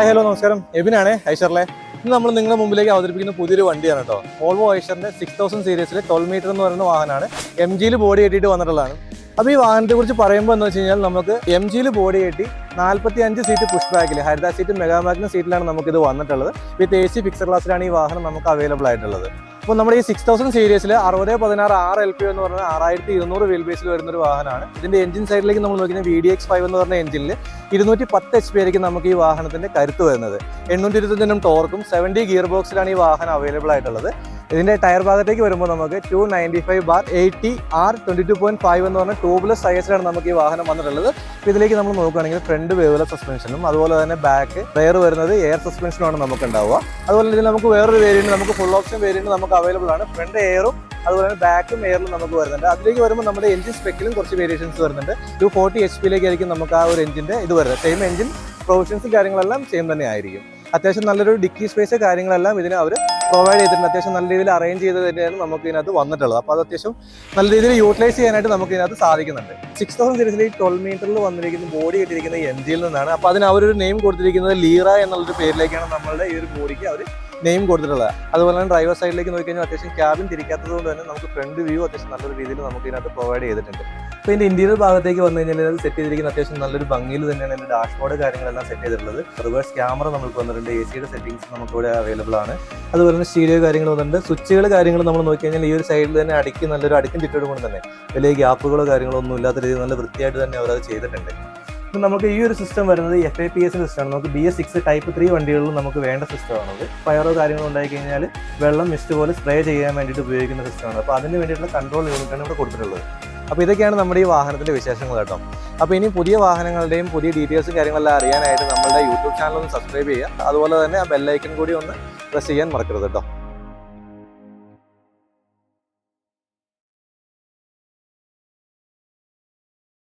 Hi hello നമസ്കാരം, എബിനാണ് ഐഷറിലെ. ഇന്ന് നമ്മൾ നിങ്ങളുടെ മുമ്പിലേക്ക് അവതരിപ്പിക്കുന്ന പുതിയൊരു വണ്ടിയാണ് കേട്ടോ. വോൾവോ ഐഷറിന്റെ 6000 സീരീസിലെ 12 മീറ്റർ എന്ന് പറയുന്ന വാഹനമാണ്. MGയിൽ ബോഡി കെട്ടിയിട്ട് വന്നിട്ടുള്ളതാണ്. അപ്പോൾ ഈ വാഹനത്തെ കുറിച്ച് പറയുമ്പോൾ എന്ന് വെച്ച് കഴിഞ്ഞാൽ നമുക്ക് MGയിൽ ബോഡി കെട്ടി 45 സീറ്റ് പുഷ് ബാക്കിൽ ഹരിത സീറ്റ് മെഗാ മാഗ്ന സീറ്റിലാണ് നമുക്കിത് വന്നിട്ടുള്ളത്. വിത്ത് AC ഫിക്സർ ക്ലാസ്സിലാണ് ഈ വാഹനം നമുക്ക് അവൈലബിൾ ആയിട്ടുള്ളത്. അപ്പോൾ നമ്മുടെ ഈ 6000 സീരീസിൽ 6016 RLP എന്ന് പറഞ്ഞാൽ 6200 വീൽ ബേസിൽ വരുന്നൊരു വാഹനമാണ്. ഇതിന്റെ എഞ്ചിൻ സൈഡിലേക്ക് നമ്മൾ നോക്കിയാൽ VDX5 എന്ന് പറഞ്ഞ എഞ്ചിനിൽ 210 HP ആയിരിക്കും നമുക്ക് ഈ വാഹനത്തിന്റെ കരുത്ത് വരുന്നത്. 825 ടോർക്കും 70 ഗിയർ ബോക്സിലാണ് ഈ വാഹനം അവൈലബിൾ ആയിട്ടുള്ളത്. ഇതിന്റെ ടയർ ഭാഗത്തേക്ക് വരുമ്പോൾ നമുക്ക് 295/80 R22.5 എന്ന് പറഞ്ഞ ട്യൂബ്ലെസ് ടയേഴ്സിലാണ് നമുക്ക് ഈ വാഹനം വന്നിട്ടുള്ളത്. അപ്പോൾ ഇതിലേക്ക് നമ്മൾ നോക്കുകയാണെങ്കിൽ ഫ്രണ്ട് വേവ്ലെസ് സസ്പെൻഷനും അതുപോലെ തന്നെ ബാക്ക് റെയർ വരുന്നത് എയർ സസ്പെൻഷനുമാണ് നമുക്ക് ഉണ്ടാവുക. അതുപോലെ ഇതിൽ നമുക്ക് വേറൊരു വേരിയന്റ്, നമുക്ക് ഫുൾ ഓപ്ഷൻ വേരിയന്റ് നമുക്ക് അവൈലബിൾ ആണ്. ഫ്രണ്ട് എയറും അതുപോലെ തന്നെ ബാക്കും എയറിലും നമുക്ക് വരുന്നുണ്ട്. അതിലേക്ക് വരുമ്പോൾ നമ്മുടെ എഞ്ചിൻ സ്പെക്കിലും കുറച്ച് വേരിയേഷൻസ് വരുന്നുണ്ട്. 240 HP ലേക്കായിരിക്കും നമുക്ക് ആ ഒരു എഞ്ചിന്റെ ഇത് വരുന്നത്. സെയിം എഞ്ചിൻ പ്രൊവിഷൻസും കാര്യങ്ങളെല്ലാം സെയിം തന്നെ ആയിരിക്കും. അത്യാവശ്യം നല്ലൊരു ഡിക്കി സ്പേസ് കാര്യങ്ങളെല്ലാം ഇതിന് അവർ പ്രൊവൈഡ് ചെയ്തിട്ടുണ്ട്. അത്യാവശ്യം നല്ല രീതിയിൽ അറേഞ്ച് ചെയ്ത് തന്നെയാണ് നമുക്ക് ഇതിനകത്ത് വന്നിട്ടുള്ളത്. അപ്പോൾ അത് അത്യാവശ്യം നല്ല രീതിയിൽ യൂട്ടിലൈസ് ചെയ്യാനായിട്ട് നമുക്ക് ഇതിനകത്ത് സാധിക്കുന്നുണ്ട്. 6000 സീരീസിൽ 12 മീറ്ററിൽ വന്നിരിക്കുന്ന ബോഡി കിട്ടിയിരിക്കുന്ന MGയിൽ നിന്നാണ്. അപ്പോൾ അതിന് അവരൊരു നെയിം കൊടുത്തിരിക്കുന്നത് ലീറ എന്നുള്ളൊരു പേരിലേക്കാണ് നമ്മളുടെ ഈ ഒരു ബോഡിക്ക് അവർ നെയിം കൊടുത്തിട്ടുള്ളത്. അതുപോലെ തന്നെ ഡ്രൈവർ സൈഡിലേക്ക് നോക്കിക്കഴിഞ്ഞാൽ അത്യാവശ്യം ക്യാബിൻ തിരിക്കാത്തത് കൊണ്ട് തന്നെ നമുക്ക് ഫ്രണ്ട് വ്യൂ അത്യാവശ്യം നല്ലൊരു രീതിയിൽ നമുക്ക് ഇതിനകത്ത് പ്രൊവൈഡ് ചെയ്തിട്ടുണ്ട്. അപ്പോൾ ഇതിൻ്റെ ഇന്റീരിയർ ഭാഗത്തേക്ക് വന്നു കഴിഞ്ഞാൽ അത് സെറ്റ് ചെയ്തിരിക്കുന്ന അത്യാവശ്യം നല്ലൊരു ഭംഗിയിൽ തന്നെയാണ് ഇതിൻ്റെ ഡാഷ്ബോർഡ് കാര്യങ്ങളെല്ലാം സെറ്റ് ചെയ്തിട്ടുള്ളത്. റിവേഴ്സ് ക്യാമറ നമുക്ക് വന്നിട്ടുണ്ട്. AC സെറ്റിംഗ്സ് നമുക്കിവിടെ അവൈലബിൾ ആണ്. അതുപോലെ തന്നെ സ്റ്റീരിയോ കാര്യങ്ങൾ വന്നിട്ടുണ്ട്. സ്വിച്ചുകൾ കാര്യങ്ങൾ നമ്മൾ നോക്കി കഴിഞ്ഞാൽ ഈ ഒരു സൈഡിൽ തന്നെ നല്ലൊരു അടുക്കും ചുറ്റോട് കൊണ്ട് തന്നെ വലിയ ഗ്യാപ്പുകളോ കാര്യങ്ങളോ ഒന്നും ഇല്ലാത്ത രീതിയിൽ നല്ല വൃത്തിയായിട്ട് തന്നെ അവരത് ചെയ്തിട്ടുണ്ട്. ഇപ്പം നമുക്ക് ഈ ഒരു സിസ്റ്റം വരുന്നത് FAPS സിസ്റ്റമാണ്. നമുക്ക് BS6 Type 3 വണ്ടികളിലും നമുക്ക് വേണ്ട സിസ്റ്റമാണത്. ഫയറോ കാര്യങ്ങളോ ഉണ്ടായി കഴിഞ്ഞാൽ വെള്ളം മിസ്റ്റ് പോലെ സ്പ്രേ ചെയ്യാൻ വേണ്ടിയിട്ട് ഉപയോഗിക്കുന്ന സിസ്റ്റമാണ്. അപ്പോൾ അതിന് വേണ്ടിയിട്ടുള്ള കൺട്രോൾ യൂണിറ്റാണ് ഇവിടെ കൊടുത്തിട്ടുള്ളത്. അപ്പോൾ ഇതൊക്കെയാണ് നമ്മുടെ ഈ വാഹനത്തിൻ്റെ വിശേഷങ്ങൾ കേട്ടോ. അപ്പോൾ ഇനി പുതിയ വാഹനങ്ങളുടെയും പുതിയ ഡീറ്റെയിൽസും കാര്യങ്ങളെല്ലാം അറിയാനായിട്ട് നമ്മളുടെ YouTube ചാനൽ ഒന്ന് സബ്സ്ക്രൈബ് ചെയ്യുക. അതുപോലെ തന്നെ ആ ബെല്ലൈക്കൺ കൂടി ഒന്ന് പ്രസ് ചെയ്യാൻ മറക്കരുത് കേട്ടോ.